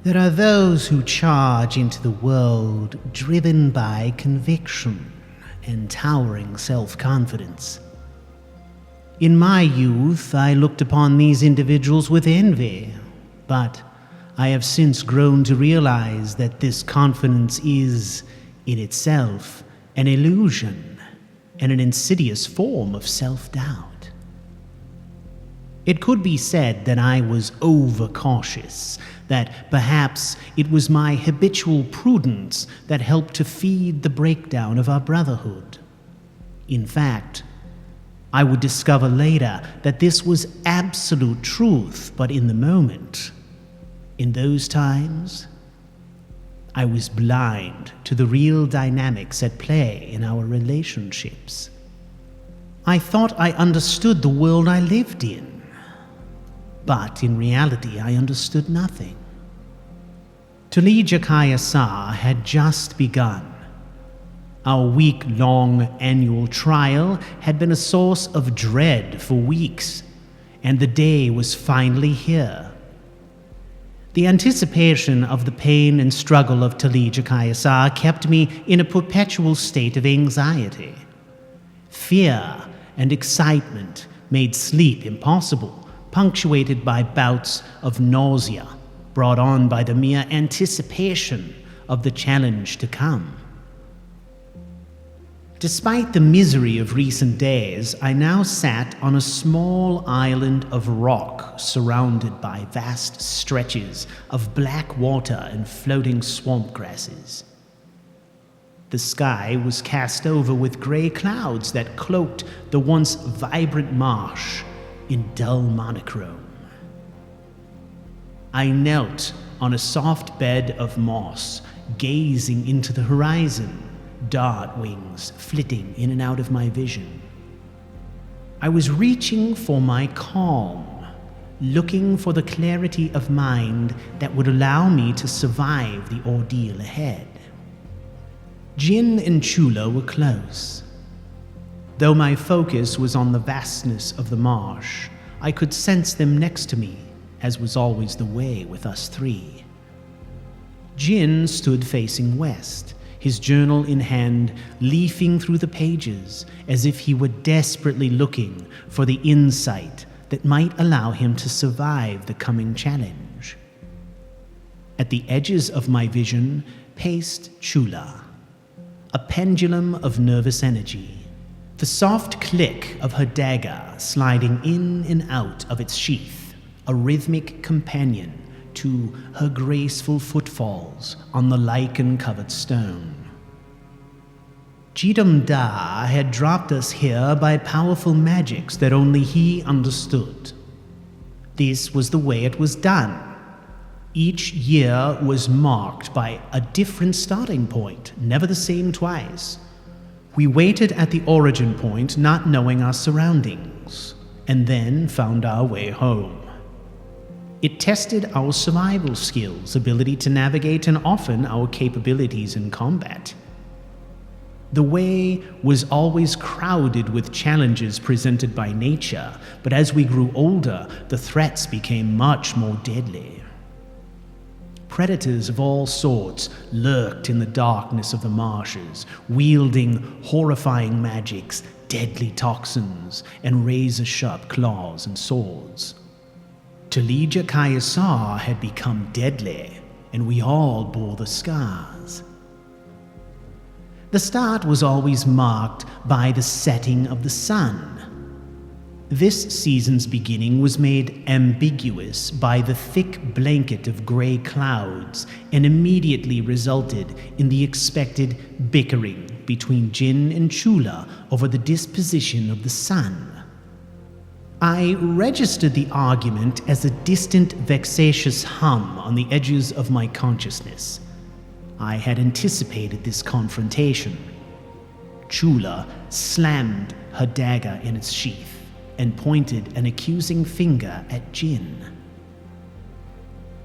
There are those who charge into the world driven by conviction and towering self-confidence. In my youth, I looked upon these individuals with envy, but I have since grown to realize that this confidence is, in itself, an illusion and an insidious form of self-doubt. It could be said that I was overcautious, that perhaps it was my habitual prudence that helped to feed the breakdown of our brotherhood. In fact, I would discover later that this was absolute truth, but in the moment, in those times, I was blind to the real dynamics at play in our relationships. I thought I understood the world I lived in, but in reality I understood nothing. Tuleeja Cayasar had just begun. Our week-long annual trial had been a source of dread for weeks, and the day was finally here. The anticipation of the pain and struggle of Tuleeja Cayasar kept me in a perpetual state of anxiety. Fear and excitement made sleep impossible, punctuated by bouts of nausea brought on by the mere anticipation of the challenge to come. Despite the misery of recent days, I now sat on a small island of rock surrounded by vast stretches of black water and floating swamp grasses. The sky was cast over with gray clouds that cloaked the once vibrant marsh in dull monochrome. I knelt on a soft bed of moss, gazing into the horizon, dart wings flitting in and out of my vision. I was reaching for my calm, looking for the clarity of mind that would allow me to survive the ordeal ahead. Jin and Chula were close. Though my focus was on the vastness of the marsh, I could sense them next to me, as was always the way with us three. Jin stood facing west, his journal in hand, leafing through the pages as if he were desperately looking for the insight that might allow him to survive the coming challenge. At the edges of my vision paced Chula, a pendulum of nervous energy, the soft click of her dagger sliding in and out of its sheath, a rhythmic companion to her graceful footfalls on the lichen-covered stone. Jidam Da had dropped us here by powerful magics that only he understood. This was the way it was done. Each year was marked by a different starting point, never the same twice. We waited at the origin point, not knowing our surroundings, and then found our way home. It tested our survival skills, ability to navigate, and often our capabilities in combat. The way was always crowded with challenges presented by nature, but as we grew older, the threats became much more deadly. Predators of all sorts lurked in the darkness of the marshes, wielding horrifying magics, deadly toxins, and razor-sharp claws and swords. Tuleeja Cayasar had become deadly, and we all bore the scars. The start was always marked by the setting of the sun. This season's beginning was made ambiguous by the thick blanket of gray clouds and immediately resulted in the expected bickering between Jin and Chula over the disposition of the sun. I registered the argument as a distant, vexatious hum on the edges of my consciousness. I had anticipated this confrontation. Chula slammed her dagger in its sheath and pointed an accusing finger at Jin.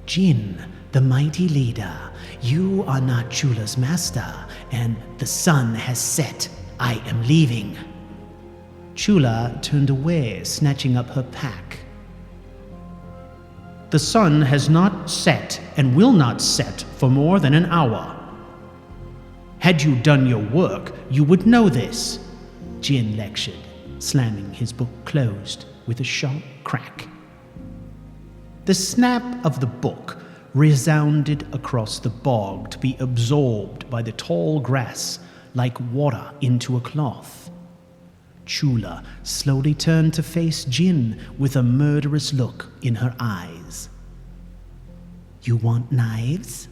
Jin, the mighty leader, you are not Chula's master, and the sun has set. I am leaving. Chula turned away, snatching up her pack. The sun has not set and will not set for more than an hour. Had you done your work, you would know this, Jin lectured, slamming his book closed with a sharp crack. The snap of the book resounded across the bog to be absorbed by the tall grass like water into a cloth. Chula slowly turned to face Jin with a murderous look in her eyes. "You want knives?"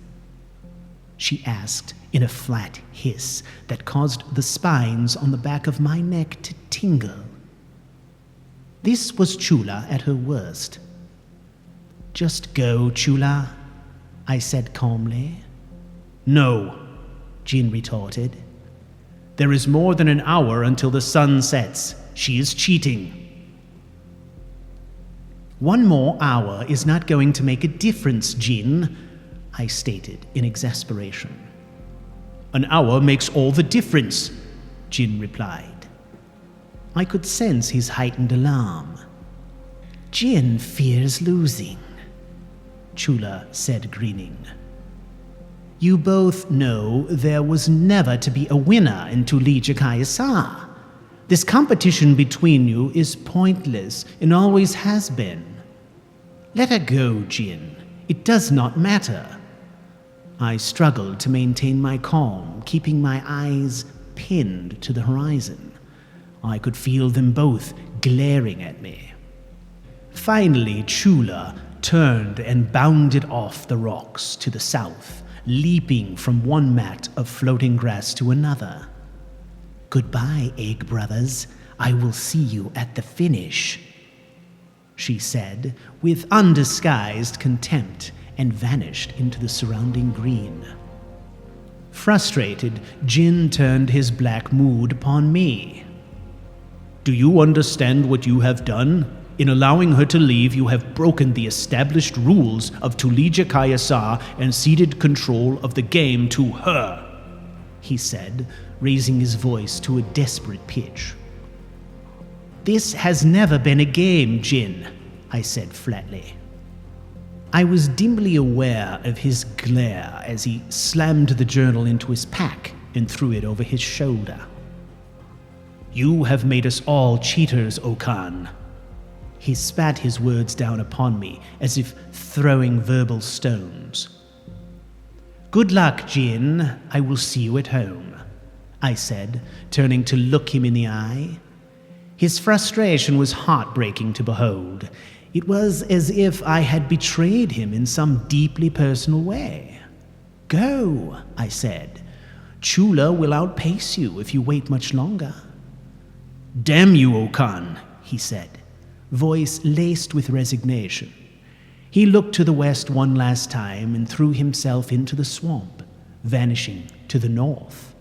she asked in a flat hiss that caused the spines on the back of my neck to tingle. This was Chula at her worst. "Just go, Chula," I said calmly. "No," Jin retorted. "There is more than an hour until the sun sets. She is cheating." "One more hour is not going to make a difference, Jin," I stated in exasperation. "An hour makes all the difference," Jin replied. I could sense his heightened alarm. "Jin fears losing," Chula said, grinning. "You both know there was never to be a winner in Tuleeja Cayasar. This competition between you is pointless and always has been. Let her go, Jin. It does not matter." I struggled to maintain my calm, keeping my eyes pinned to the horizon. I could feel them both glaring at me. Finally, Chula turned and bounded off the rocks to the south, leaping from one mat of floating grass to another. "Goodbye, egg brothers. I will see you at the finish," she said with undisguised contempt, and vanished into the surrounding green. Frustrated, Jin turned his black mood upon me. "Do you understand what you have done? In allowing her to leave, you have broken the established rules of Tuleeja Cayasar and ceded control of the game to her," he said, raising his voice to a desperate pitch. "This has never been a game, Jin," I said flatly. I was dimly aware of his glare as he slammed the journal into his pack and threw it over his shoulder. "You have made us all cheaters, Okan." He spat his words down upon me as if throwing verbal stones. "Good luck, Jin. I will see you at home," I said, turning to look him in the eye. His frustration was heartbreaking to behold. It was as if I had betrayed him in some deeply personal way. "Go," I said. "Chula will outpace you if you wait much longer." "Damn you, Okan," he said, voice laced with resignation. He looked to the west one last time and threw himself into the swamp, vanishing to the north.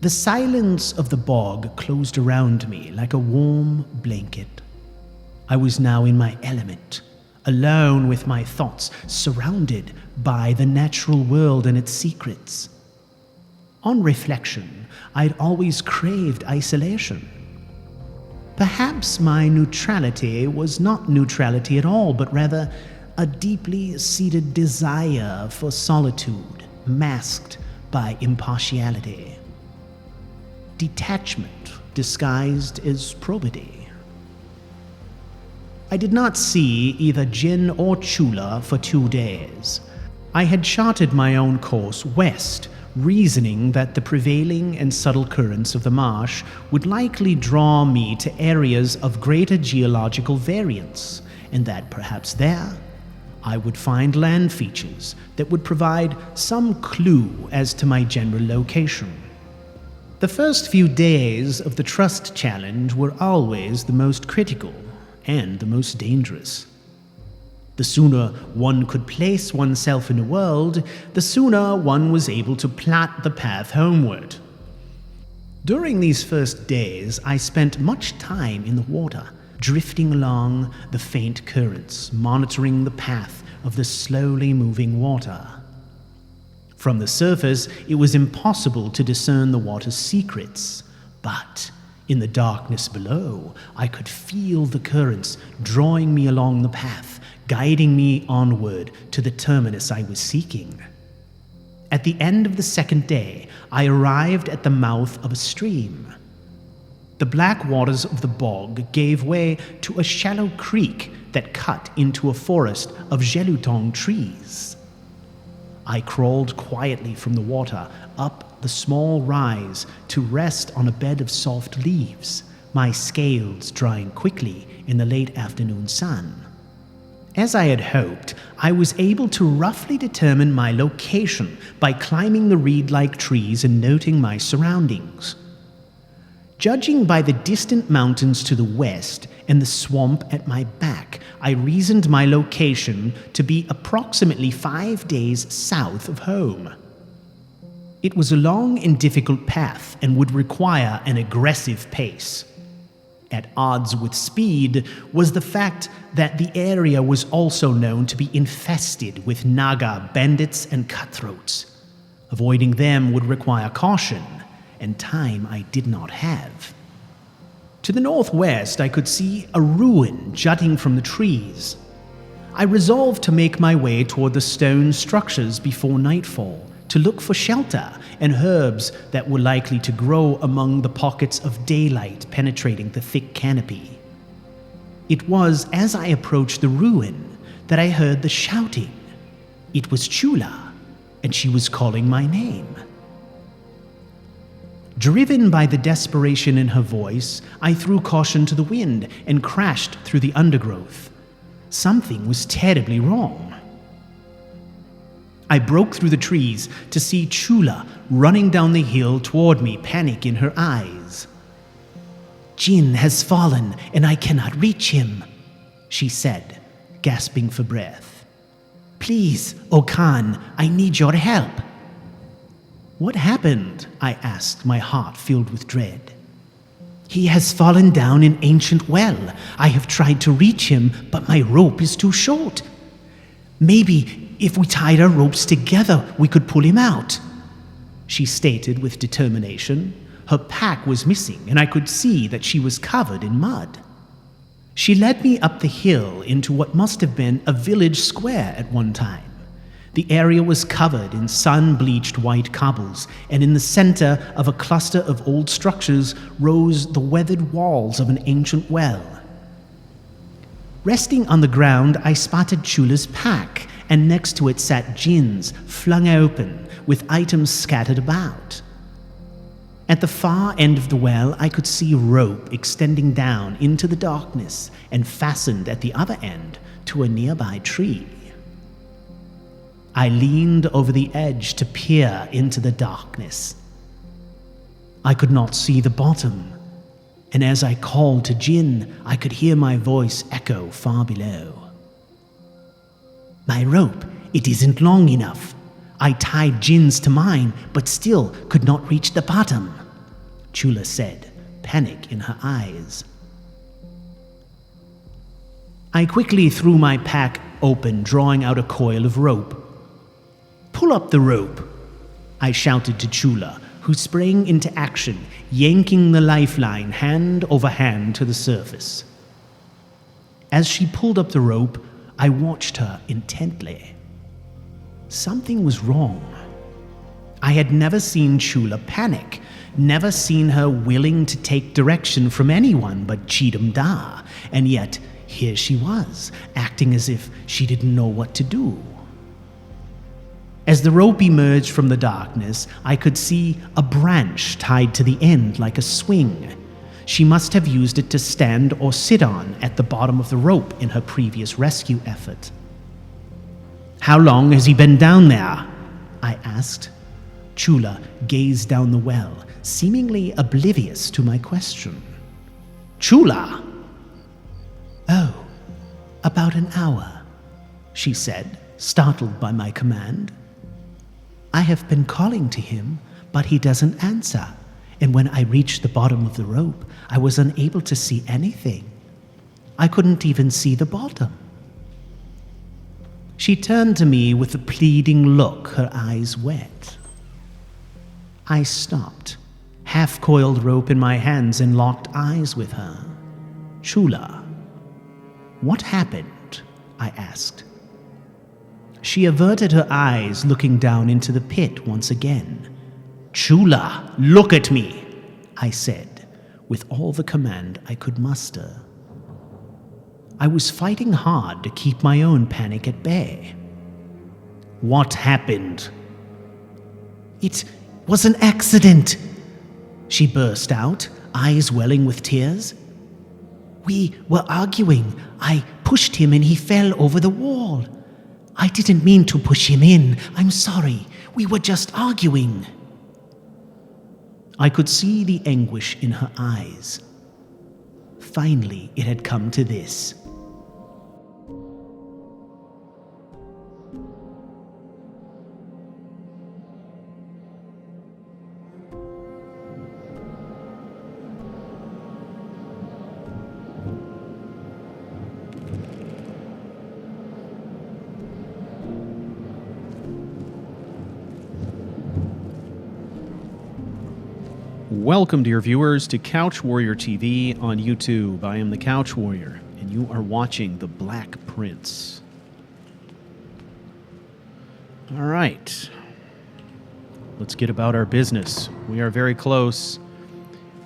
The silence of the bog closed around me like a warm blanket. I was now in my element, alone with my thoughts, surrounded by the natural world and its secrets. On reflection, I'd always craved isolation. Perhaps my neutrality was not neutrality at all, but rather a deeply seated desire for solitude, masked by impartiality. Detachment disguised as probity. I did not see either Jin or Chula for 2 days. I had charted my own course west, reasoning that the prevailing and subtle currents of the marsh would likely draw me to areas of greater geological variance, and that perhaps there I would find land features that would provide some clue as to my general location. The first few days of the trust challenge were always the most critical and the most dangerous. The sooner one could place oneself in the world, the sooner one was able to plot the path homeward. During these first days, I spent much time in the water, drifting along the faint currents, monitoring the path of the slowly moving water. From the surface, it was impossible to discern the water's secrets, but in the darkness below, I could feel the currents drawing me along the path, guiding me onward to the terminus I was seeking. At the end of the second day, I arrived at the mouth of a stream. The black waters of the bog gave way to a shallow creek that cut into a forest of gelutong trees. I crawled quietly from the water up the small rise to rest on a bed of soft leaves, my scales drying quickly in the late afternoon sun. As I had hoped, I was able to roughly determine my location by climbing the reed-like trees and noting my surroundings. Judging by the distant mountains to the west and the swamp at my back, I reasoned my location to be approximately 5 days south of home. It was a long and difficult path and would require an aggressive pace. At odds with speed was the fact that the area was also known to be infested with Naga bandits and cutthroats. Avoiding them would require caution, and time I did not have. To the northwest, I could see a ruin jutting from the trees. I resolved to make my way toward the stone structures before nightfall, to look for shelter and herbs that were likely to grow among the pockets of daylight penetrating the thick canopy. It was as I approached the ruin that I heard the shouting. It was Chula, and she was calling my name. Driven by the desperation in her voice, I threw caution to the wind and crashed through the undergrowth. Something was terribly wrong. I broke through the trees to see Chula running down the hill toward me, panic in her eyes. "Jin has fallen, and I cannot reach him," she said, gasping for breath. "Please, O Khan, I need your help." "What happened?" I asked, my heart filled with dread. "He has fallen down an ancient well. I have tried to reach him, but my rope is too short. Maybe if we tied our ropes together, we could pull him out," she stated with determination. Her pack was missing, and I could see that she was covered in mud. She led me up the hill into what must have been a village square at one time. The area was covered in sun-bleached white cobbles, and in the center of a cluster of old structures rose the weathered walls of an ancient well. Resting on the ground, I spotted Chula's pack, and next to it sat Jin's, flung open, with items scattered about. At the far end of the well, I could see rope extending down into the darkness and fastened at the other end to a nearby tree. I leaned over the edge to peer into the darkness. I could not see the bottom, and as I called to Jin, I could hear my voice echo far below. "My rope, it isn't long enough. I tied Jin's to mine, but still could not reach the bottom." Chula said, panic in her eyes. I quickly threw my pack open, drawing out a coil of rope. Pull up the rope, I shouted to Chula, who sprang into action, yanking the lifeline hand over hand to the surface. As she pulled up the rope, I watched her intently. Something was wrong. I had never seen Chula panic, never seen her willing to take direction from anyone but Cheatham Da, and yet here she was, acting as if she didn't know what to do. As the rope emerged from the darkness, I could see a branch tied to the end like a swing. She must have used it to stand or sit on at the bottom of the rope in her previous rescue effort. How long has he been down there? I asked. Chula gazed down the well, seemingly oblivious to my question. Chula! Oh, about an hour, she said, startled by my command. I have been calling to him, but he doesn't answer, and when I reached the bottom of the rope, I was unable to see anything. I couldn't even see the bottom. She turned to me with a pleading look, her eyes wet. I stopped, half-coiled rope in my hands, and locked eyes with her. Chula, what happened? I asked. She averted her eyes, looking down into the pit once again. Chula, look at me, I said, with all the command I could muster. I was fighting hard to keep my own panic at bay. What happened? It was an accident, she burst out, eyes welling with tears. We were arguing. I pushed him and he fell over the wall. I didn't mean to push him in. I'm sorry. We were just arguing. I could see the anguish in her eyes. Finally, it had come to this. Welcome, dear viewers, to Couch Warrior TV on YouTube. I am the Couch Warrior, and you are watching The Black Prince. All right. Let's get about our business. We are very close.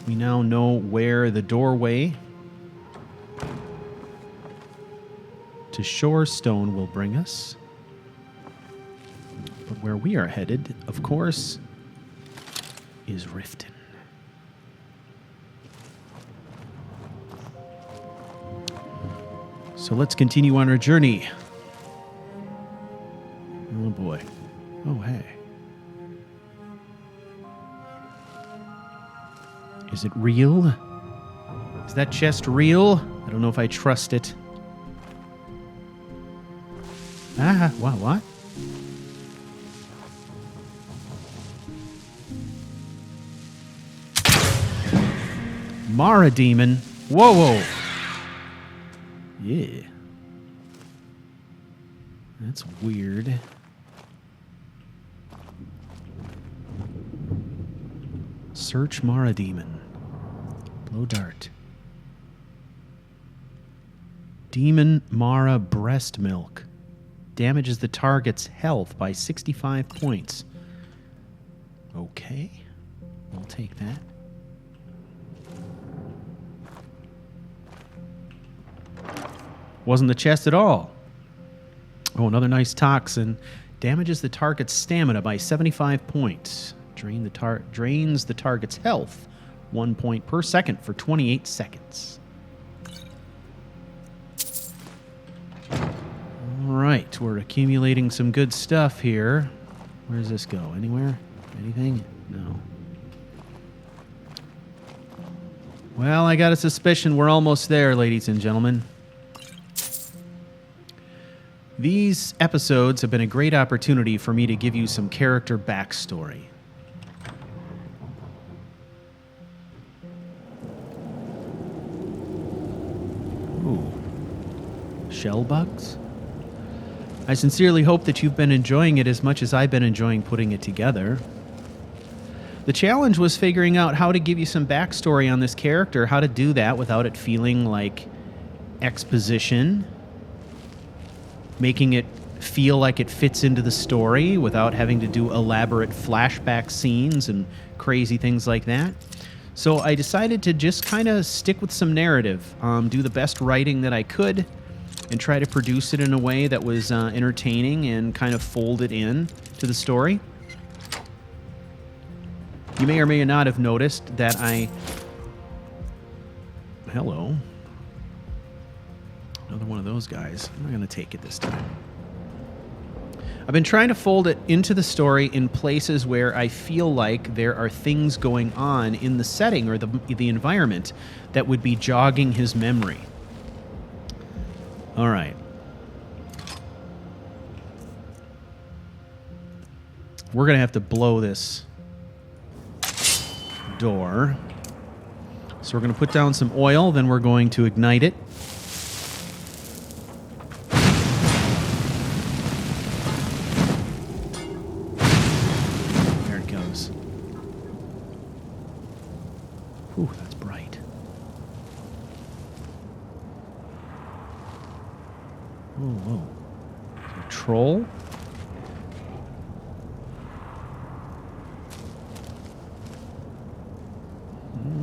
We now know where the doorway to Shorestone will bring us. But where we are headed, of course, is Riften. So let's continue on our journey. Oh boy. Oh hey. Is it real? Is that chest real? I don't know if I trust it. Ah, what? Mara demon. Whoa. Yeah. That's weird. Search Mara Demon. Blow dart. Demon Mara breast milk. Damages the target's health by 65 points. Okay. I'll take that. Wasn't the chest at all. Oh, another nice toxin. Damages the target's stamina by 75 points. Drains the target's health 1 point per second for 28 seconds. All right, we're accumulating some good stuff here. Where does this go? Anywhere? Anything? No. Well, I got a suspicion we're almost there, ladies and gentlemen. These episodes have been a great opportunity for me to give you some character backstory. Shell bugs? I sincerely hope that you've been enjoying it as much as I've been enjoying putting it together. The challenge was figuring out how to give you some backstory on this character, how to do that without it feeling like exposition, making it feel like it fits into the story without having to do elaborate flashback scenes and crazy things like that. So I decided to just kind of stick with some narrative, do the best writing that I could, and try to produce it in a way that was entertaining and kind of fold it in to the story. You may or may not have noticed that Hello. Another one of those guys. I'm not going to take it this time. I've been trying to fold it into the story in places where I feel like there are things going on in the setting or the environment that would be jogging his memory. All right. We're going to have to blow this door. So we're going to put down some oil, then we're going to ignite it. There it goes. Whew, that's bright. Whoa. Is it a troll?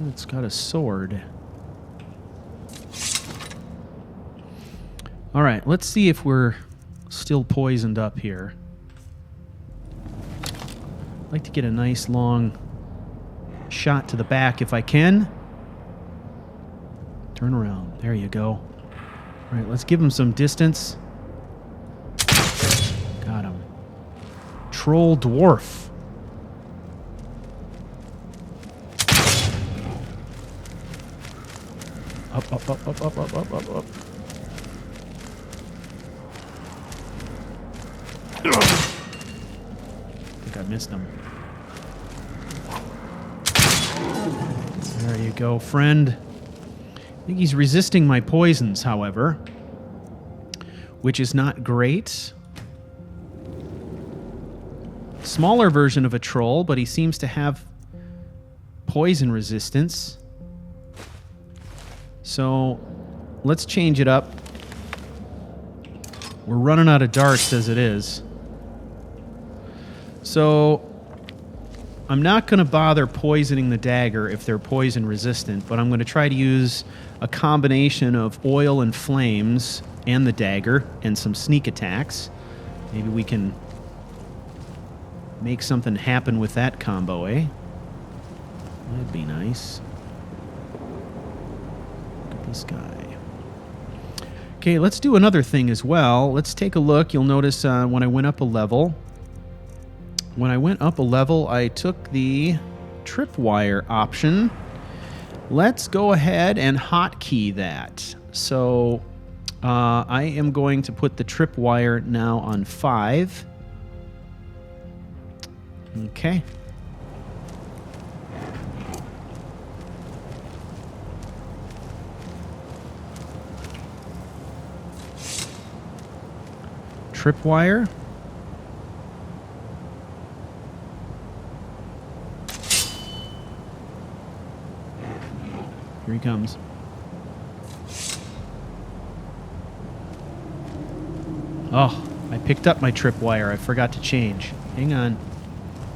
It's got a sword. All right, let's see if we're still poisoned up here. I'd like to get a nice long shot to the back if I can. Turn around. There you go. All right, let's give him some distance. Got him. Troll dwarf. Up. I think I missed him. There you go, friend. I think he's resisting my poisons, however, which is not great. Smaller version of a troll, but he seems to have poison resistance. So let's change it up. We're running out of darts as it is. So I'm not going to bother poisoning the dagger if they're poison resistant, but I'm going to try to use a combination of oil and flames and the dagger and some sneak attacks. Maybe we can make something happen with that combo, eh? That'd be nice. This guy. Okay, let's do another thing as well. Let's take a look. You'll notice when I went up a level, I took the tripwire option. Let's go ahead and hotkey that. So I am going to put the tripwire now on 5. Okay. Tripwire. Here he comes. Oh, I picked up my tripwire. I forgot to change. Hang on.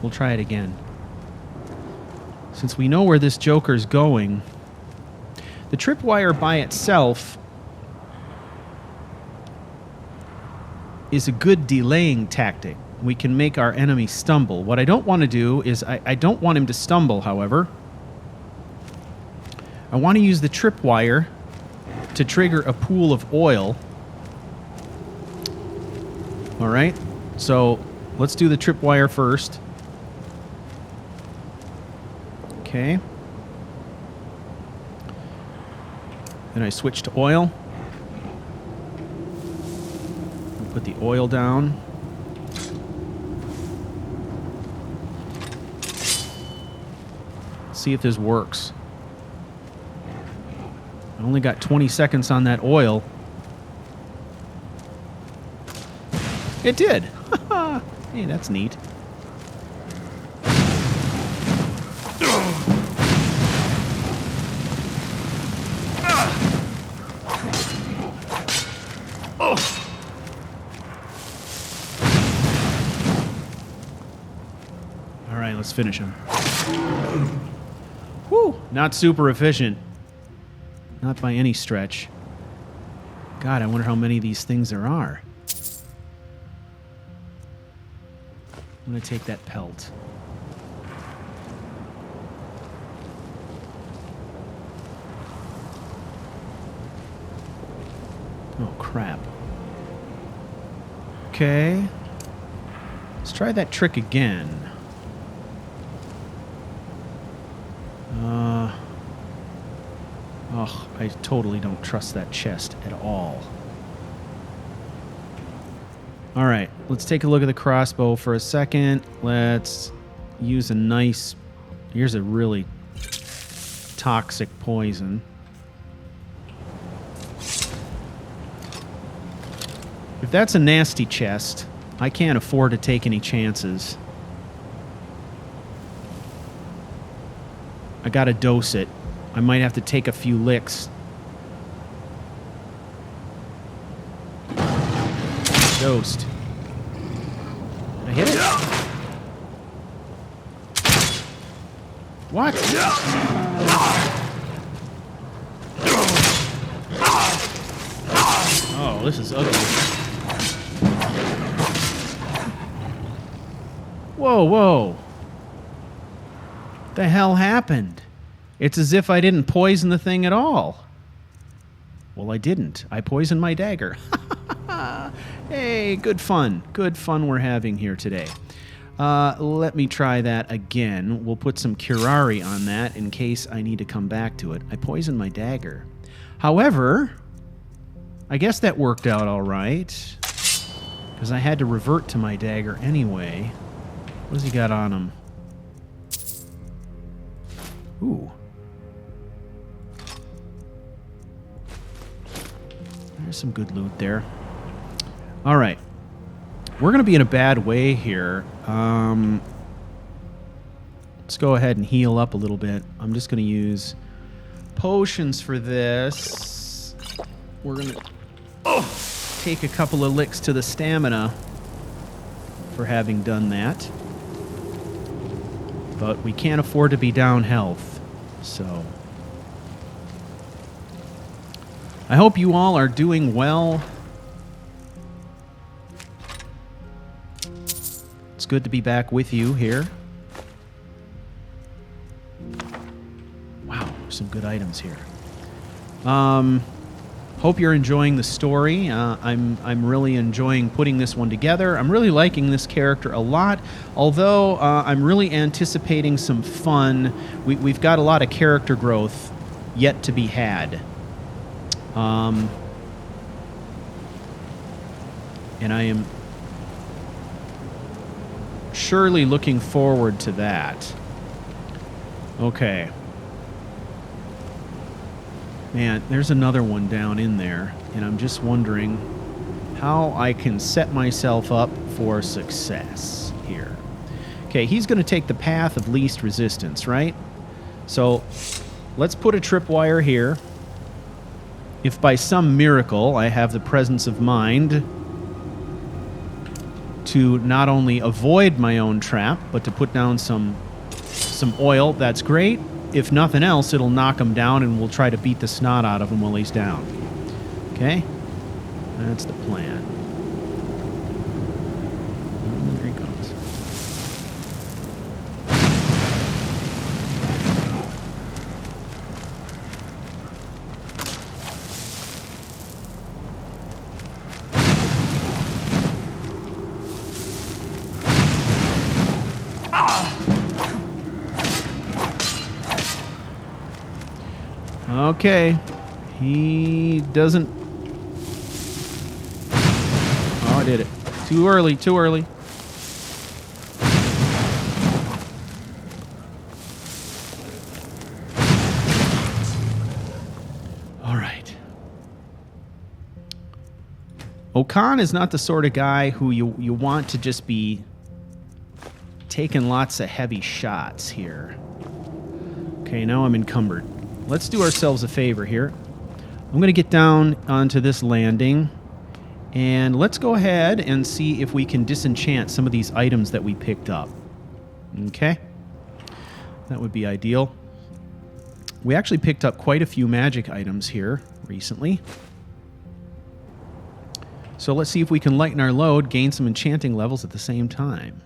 We'll try it again. Since we know where this joker's going, the tripwire by itself is a good delaying tactic. We can make our enemy stumble. What I don't want to do is, I don't want him to stumble, however. I want to use the tripwire to trigger a pool of oil. All right, so let's do the tripwire first. Okay. Then I switch to oil. Put the oil down. See if this works. I only got 20 seconds on that oil. It did. Hey, that's neat. All right, let's finish him. Whew, not super efficient. Not by any stretch. God, I wonder how many of these things there are. I'm going to take that pelt. Oh, crap. Okay. Let's try that trick again. Oh, I totally don't trust that chest at all. All right, let's take a look at the crossbow for a second. Let's use a nice... Here's a really toxic poison. If that's a nasty chest, I can't afford to take any chances. I gotta dose it. I might have to take a few licks. Dosed. Did I hit it? What? Oh, this is ugly. Whoa, whoa. What the hell happened? It's as if I didn't poison the thing at all. Well, I didn't. I poisoned my dagger. Hey, good fun. Good fun we're having here today. Let me try that again. We'll put some curare on that in case I need to come back to it. I poisoned my dagger. However, I guess that worked out all right, because I had to revert to my dagger anyway. What does he got on him? Ooh. There's some good loot there. All right. We're going to be in a bad way here. Let's go ahead and heal up a little bit. I'm just going to use potions for this. We're going to take a couple of licks to the stamina for having done that. But we can't afford to be down health, so... I hope you all are doing well. It's good to be back with you here. Wow, some good items here. Hope you're enjoying the story. I'm really enjoying putting this one together. I'm really liking this character a lot, although I'm really anticipating some fun. We've got a lot of character growth yet to be had. And I am surely looking forward to that. Okay. Man, there's another one down in there, and I'm just wondering how I can set myself up for success here. Okay, he's going to take the path of least resistance, right? So let's put a tripwire here. If by some miracle I have the presence of mind to not only avoid my own trap, but to put down some oil, that's great. If nothing else, it'll knock him down, and we'll try to beat the snot out of him while he's down. Okay? That's the plan. There he goes. Okay, he doesn't... Oh, I did it. Too early, too early. All right. Okan is not the sort of guy who you want to just be taking lots of heavy shots here. Okay, now I'm encumbered. Let's do ourselves a favor here. I'm going to get down onto this landing, and let's go ahead and see if we can disenchant some of these items that we picked up. Okay? That would be ideal. We actually picked up quite a few magic items here recently. So let's see if we can lighten our load, gain some enchanting levels at the same time.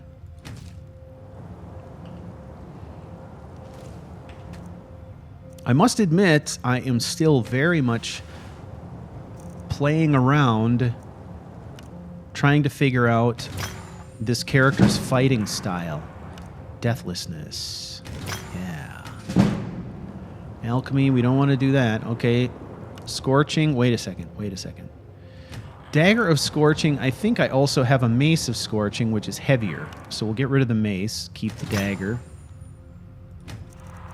I must admit, I am still very much playing around, trying to figure out this character's fighting style. Deathlessness. Yeah. Alchemy, we don't want to do that. Okay. Scorching. Wait a second. Dagger of Scorching. I think I also have a Mace of Scorching, which is heavier. So we'll get rid of the mace, keep the dagger.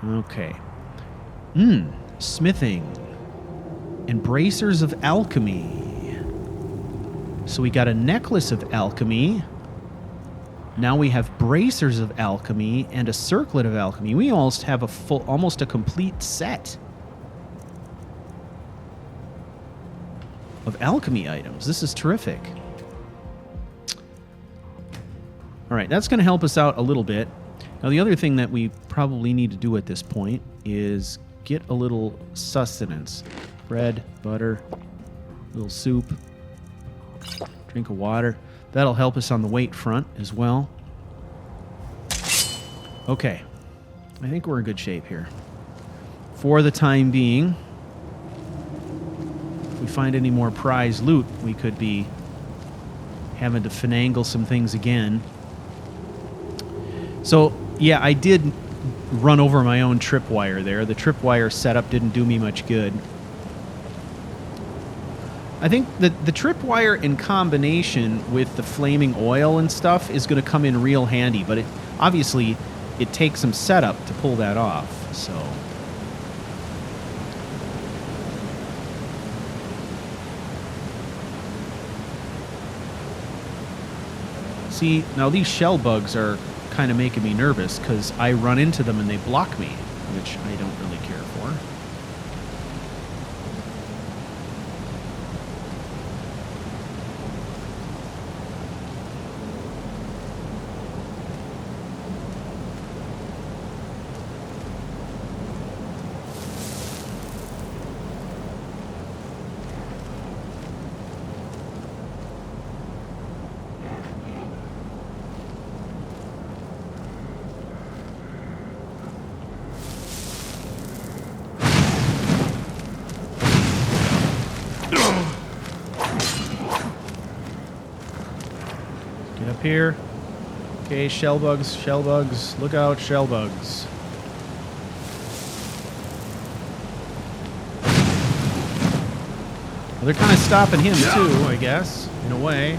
Okay. Smithing. Embracers of Alchemy. So we got a Necklace of Alchemy. Now we have Bracers of Alchemy and a Circlet of Alchemy. We almost have almost a complete set of alchemy items. This is terrific. All right, that's going to help us out a little bit. Now, the other thing that we probably need to do at this point is get a little sustenance. Bread, butter, a little soup, drink of water. That'll help us on the weight front as well. Okay, I think we're in good shape here. For the time being, if we find any more prize loot, we could be having to finagle some things again. So, yeah, I did run over my own tripwire there. The tripwire setup didn't do me much good. I think that the tripwire in combination with the flaming oil and stuff is going to come in real handy, but obviously it takes some setup to pull that off, so... See, now these shell bugs are kind of making me nervous because I run into them and they block me, which I don't really care for. Here. Okay, shell bugs, look out, shell bugs. Well, they're kind of stopping him too, I guess, in a way.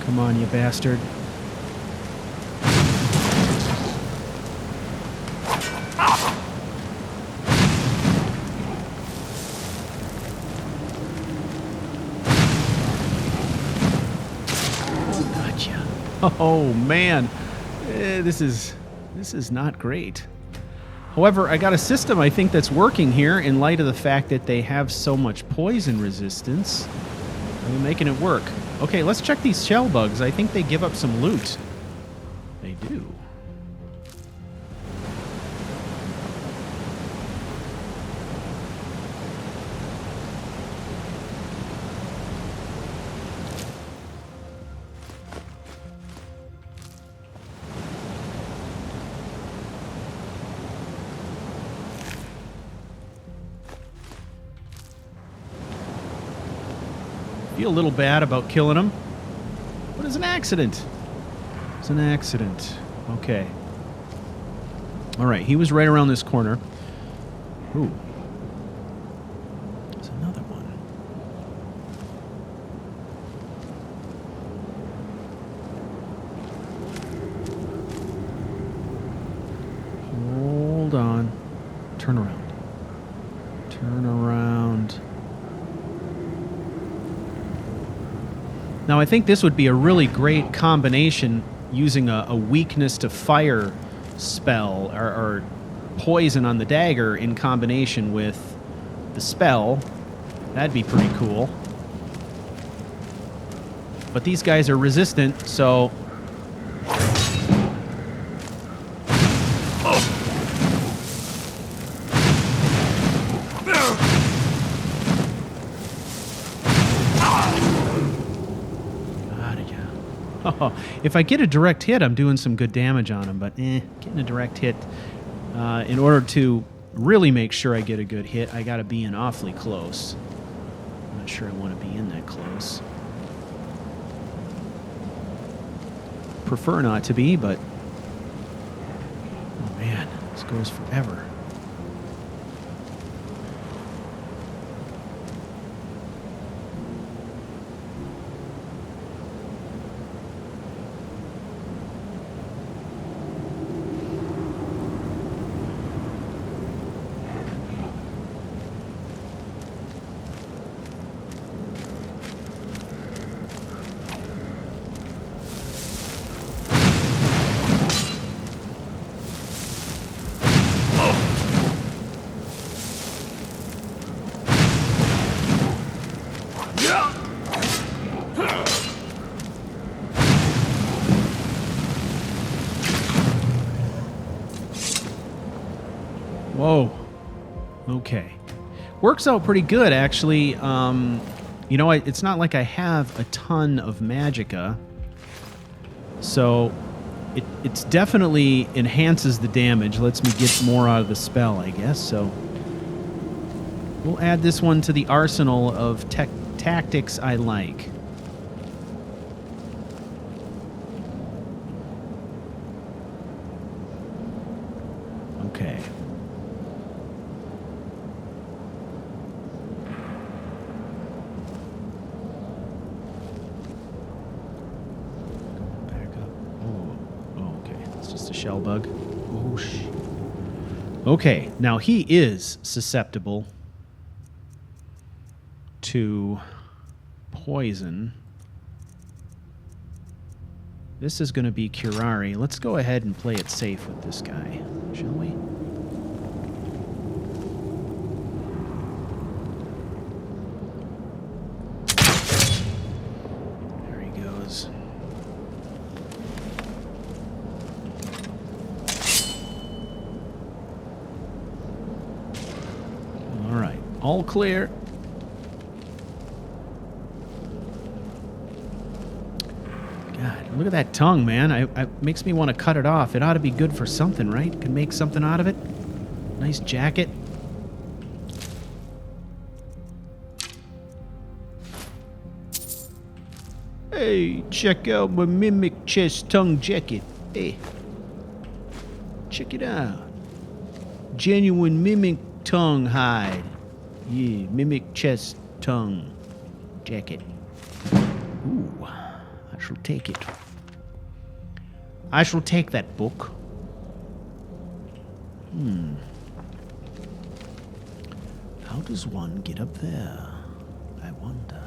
Come on, you bastard. Gotcha. Oh, man. This is not great. However, I got a system I think that's working here in light of the fact that they have so much poison resistance. I'm making it work. Okay, let's check these shell bugs. I think they give up some loot. They do. Feel a little bad about killing him. But it's an accident. It's an accident. Okay. All right, he was right around this corner. Ooh. There's another one. Hold on. Turn around. Turn around. Now, I think this would be a really great combination using a weakness to fire spell or poison on the dagger in combination with the spell. That'd be pretty cool. But these guys are resistant, so... Oh, if I get a direct hit, I'm doing some good damage on him, but getting a direct hit, in order to really make sure I get a good hit, I got to be in awfully close. I'm not sure I want to be in that close. Prefer not to be, but... Oh man, this goes forever. Whoa. Okay. Works out pretty good, actually. You know, it's not like I have a ton of magicka. So it's definitely enhances the damage, lets me get more out of the spell, I guess. So we'll add this one to the arsenal of tactics I like. Okay. Shell bug. Whoosh. Okay, now he is susceptible to poison. This is going to be Curari. Let's go ahead and play it safe with this guy, shall we? There he goes. All clear. God, look at that tongue, man. It makes me want to cut it off. It ought to be good for something, right? Can make something out of it. Nice jacket. Hey, check out my mimic chest tongue jacket. Hey, check it out. Genuine mimic tongue hide. Yeah, mimic chest tongue jacket. Ooh, I shall take it. I shall take that book. How does one get up there? I wonder.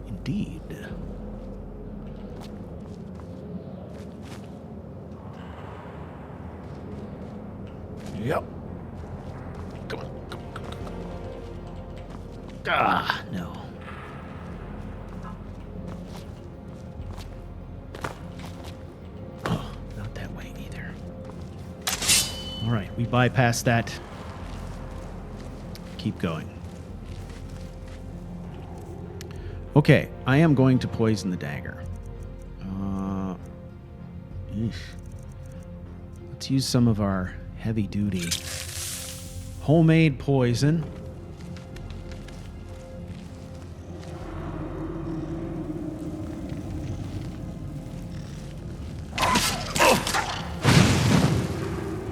Indeed. Yep. Come on, come on, come on, come on. Ah, no. Oh, not that way either. All right, we bypassed that. Keep going. Okay, I am going to poison the dagger. Let's use some of our heavy-duty homemade poison.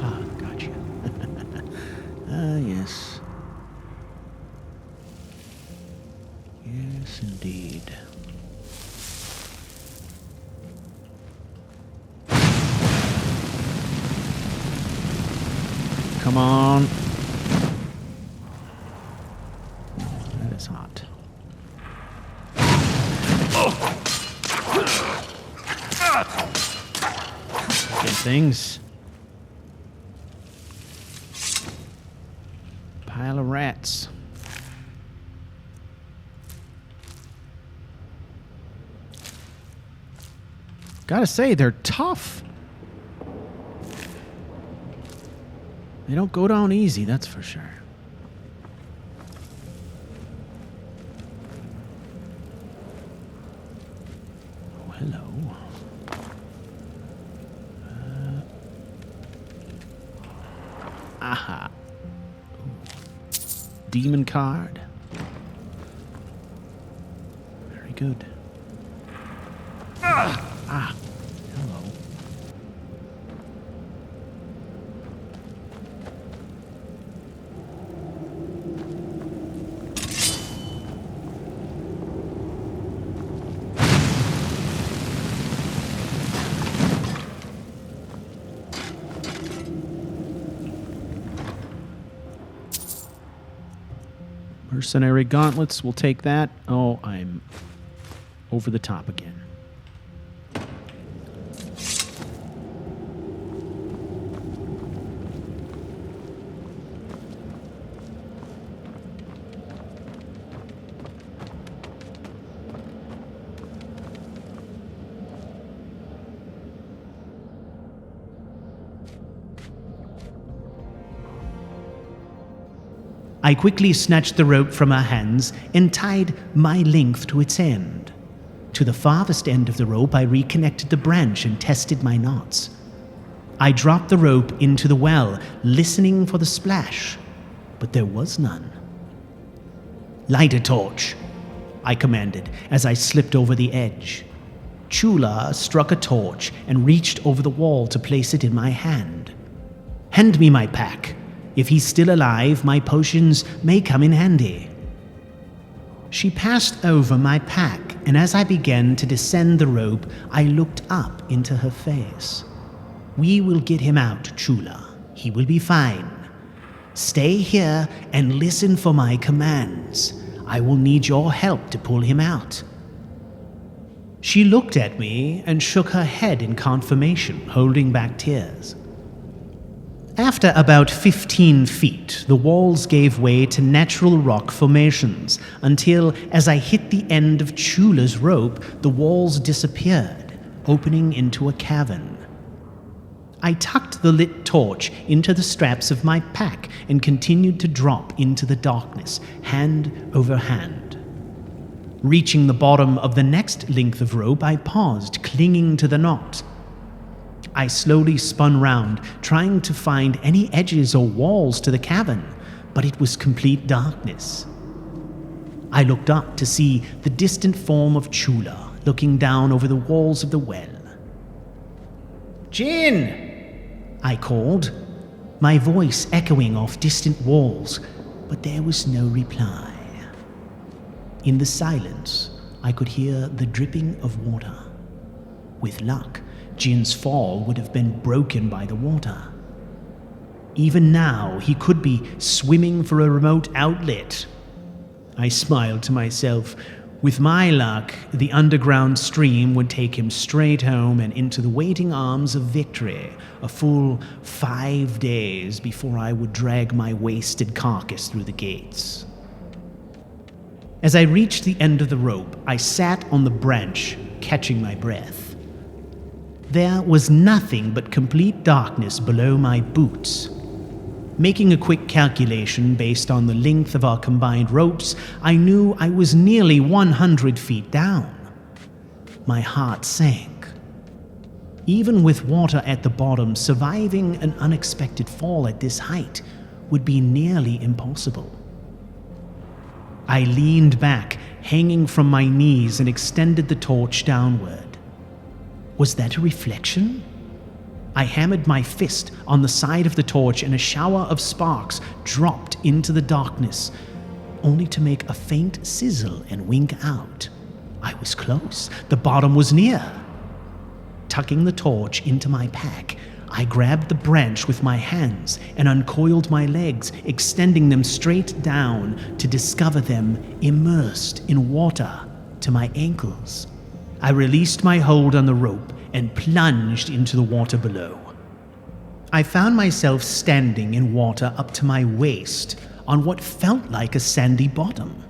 Ah, gotcha. Yes. Yes, indeed. Come on. That is hot. Get things. Pile of rats. Gotta say, they're tough. They don't go down easy, that's for sure. Oh, hello. Aha. Ooh. Demon card. Very good. Ah. Hello. Mercenary gauntlets, we'll take that. Oh, I'm over the top again. I quickly snatched the rope from her hands and tied my length to its end. To the farthest end of the rope, I reconnected the branch and tested my knots. I dropped the rope into the well, listening for the splash, but there was none. "Light a torch," I commanded as I slipped over the edge. Chula struck a torch and reached over the wall to place it in my hand. "Hand me my pack. If he's still alive, my potions may come in handy." She passed over my pack, and as I began to descend the rope, I looked up into her face. "We will get him out, Chula. He will be fine. Stay here and listen for my commands. I will need your help to pull him out." She looked at me and shook her head in confirmation, holding back tears. After about 15 feet, the walls gave way to natural rock formations until, as I hit the end of Chula's rope, the walls disappeared, opening into a cavern. I tucked the lit torch into the straps of my pack and continued to drop into the darkness, hand over hand. Reaching the bottom of the next length of rope, I paused, clinging to the knot. I slowly spun round, trying to find any edges or walls to the cavern, but it was complete darkness. I looked up to see the distant form of Chula looking down over the walls of the well. "Jin!" I called, my voice echoing off distant walls, but there was no reply. In the silence, I could hear the dripping of water. With luck, Jin's fall would have been broken by the water. Even now, he could be swimming for a remote outlet. I smiled to myself. With my luck, the underground stream would take him straight home and into the waiting arms of victory, a full 5 days before I would drag my wasted carcass through the gates. As I reached the end of the rope, I sat on the branch, catching my breath. There was nothing but complete darkness below my boots. Making a quick calculation based on the length of our combined ropes, I knew I was nearly 100 feet down. My heart sank. Even with water at the bottom, surviving an unexpected fall at this height would be nearly impossible. I leaned back, hanging from my knees, and extended the torch downward. Was that a reflection? I hammered my fist on the side of the torch and a shower of sparks dropped into the darkness, only to make a faint sizzle and wink out. I was close. The bottom was near. Tucking the torch into my pack, I grabbed the branch with my hands and uncoiled my legs, extending them straight down to discover them immersed in water to my ankles. I released my hold on the rope and plunged into the water below. I found myself standing in water up to my waist on what felt like a sandy bottom.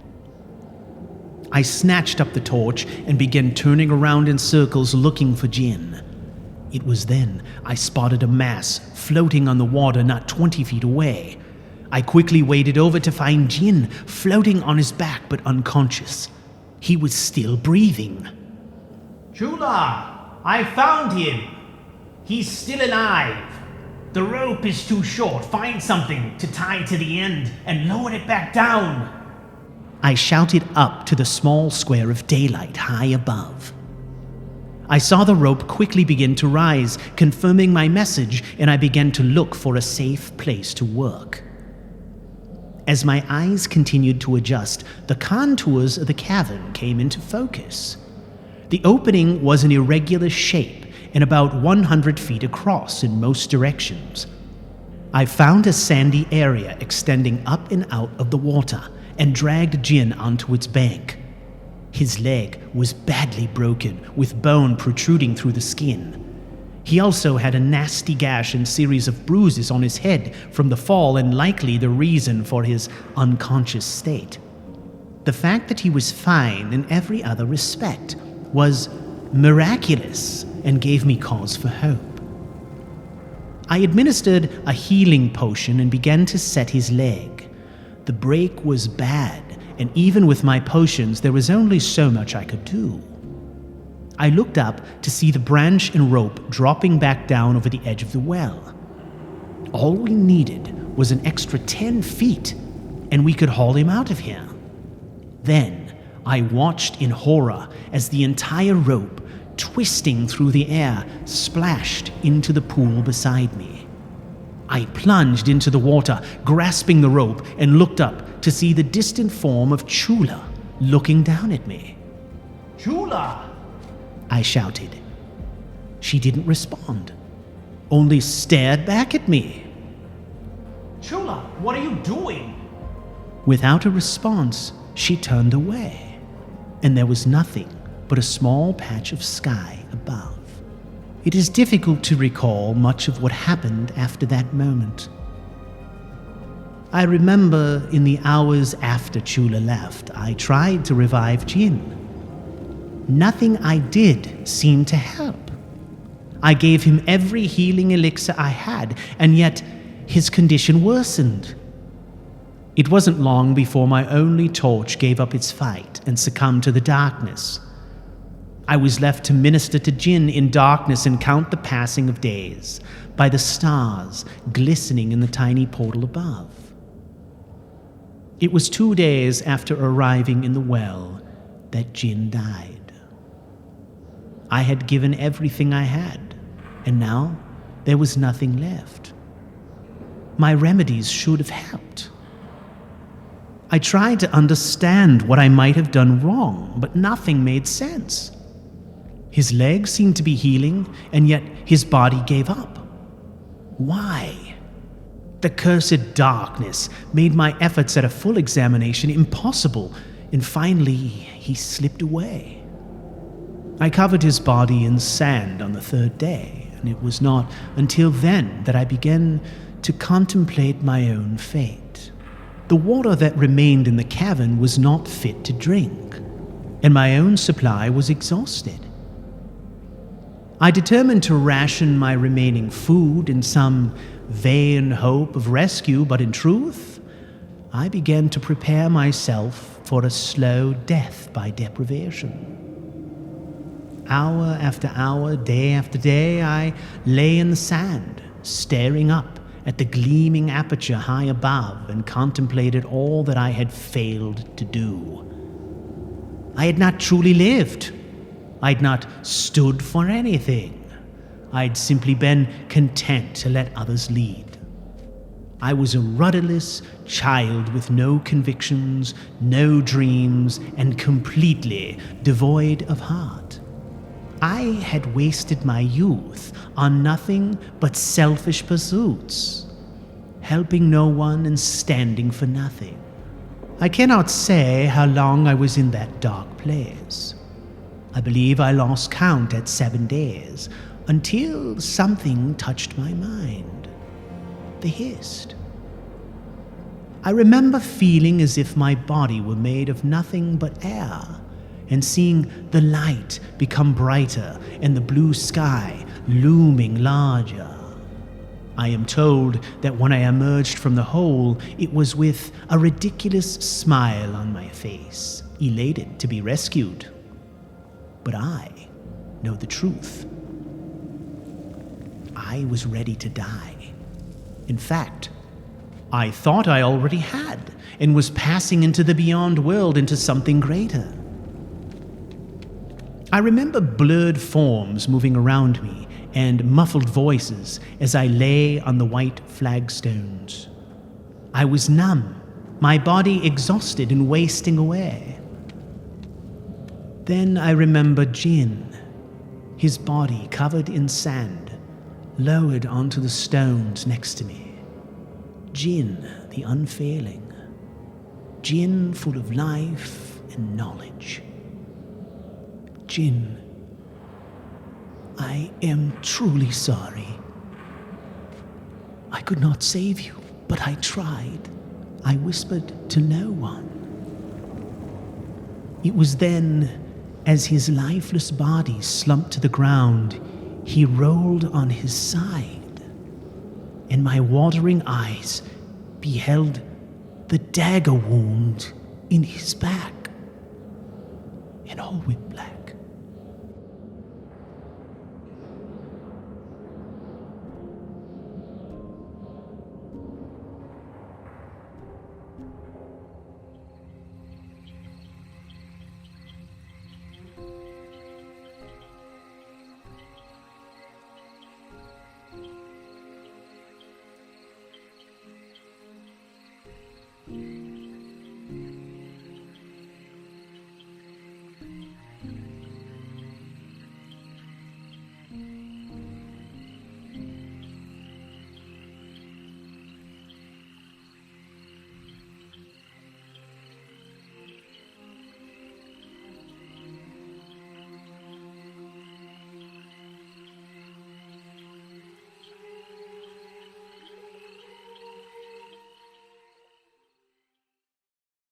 I snatched up the torch and began turning around in circles looking for Jin. It was then I spotted a mass floating on the water not 20 feet away. I quickly waded over to find Jin floating on his back but unconscious. He was still breathing. Chula, I found him. He's still alive. The rope is too short. Find something to tie to the end and lower it back down. I shouted up to the small square of daylight high above. I saw the rope quickly begin to rise, confirming my message, and I began to look for a safe place to work. As my eyes continued to adjust, the contours of the cavern came into focus. The opening was an irregular shape and about 100 feet across in most directions. I found a sandy area extending up and out of the water and dragged Jin onto its bank. His leg was badly broken, with bone protruding through the skin. He also had a nasty gash and series of bruises on his head from the fall, and likely the reason for his unconscious state. The fact that he was fine in every other respect was miraculous and gave me cause for hope. I administered a healing potion and began to set his leg. The break was bad, and even with my potions, there was only so much I could do. I looked up to see the branch and rope dropping back down over the edge of the well. All we needed was an extra 10 feet, and we could haul him out of here. Then I watched in horror as the entire rope, twisting through the air, splashed into the pool beside me. I plunged into the water, grasping the rope, and looked up to see the distant form of Chula looking down at me. Chula! I shouted. She didn't respond, only stared back at me. Chula, what are you doing? Without a response, she turned away, and there was nothing but a small patch of sky above. It is difficult to recall much of what happened after that moment. I remember in the hours after Chula left, I tried to revive Jin. Nothing I did seemed to help. I gave him every healing elixir I had, and yet his condition worsened. It wasn't long before my only torch gave up its fight and succumbed to the darkness. I was left to minister to Jin in darkness and count the passing of days by the stars glistening in the tiny portal above. It was 2 days after arriving in the well that Jin died. I had given everything I had, and now there was nothing left. My remedies should have helped. I tried to understand what I might have done wrong, but nothing made sense. His legs seemed to be healing, and yet his body gave up. Why? The cursed darkness made my efforts at a full examination impossible, and finally he slipped away. I covered his body in sand on the 3rd day, and it was not until then that I began to contemplate my own fate. The water that remained in the cavern was not fit to drink, and my own supply was exhausted. I determined to ration my remaining food in some vain hope of rescue, but in truth, I began to prepare myself for a slow death by deprivation. Hour after hour, day after day, I lay in the sand, staring up at the gleaming aperture high above, and contemplated all that I had failed to do. I had not truly lived. I'd not stood for anything. I'd simply been content to let others lead. I was a rudderless child with no convictions, no dreams, and completely devoid of heart. I had wasted my youth on nothing but selfish pursuits, helping no one and standing for nothing. I cannot say how long I was in that dark place. I believe I lost count at 7 days, until something touched my mind. The hist. I remember feeling as if my body were made of nothing but air, and seeing the light become brighter and the blue sky looming larger. I am told that when I emerged from the hole, it was with a ridiculous smile on my face, elated to be rescued. But I know the truth. I was ready to die. In fact, I thought I already had, and was passing into the beyond world, into something greater. I remember blurred forms moving around me and muffled voices as I lay on the white flagstones. I was numb, my body exhausted and wasting away. Then I remember Jin, his body covered in sand, lowered onto the stones next to me. Jin, the unfailing. Jin, full of life and knowledge. Jin, I am truly sorry. I could not save you, but I tried. I whispered to no one. It was then, as his lifeless body slumped to the ground, he rolled on his side, and my watering eyes beheld the dagger wound in his back, and all went black.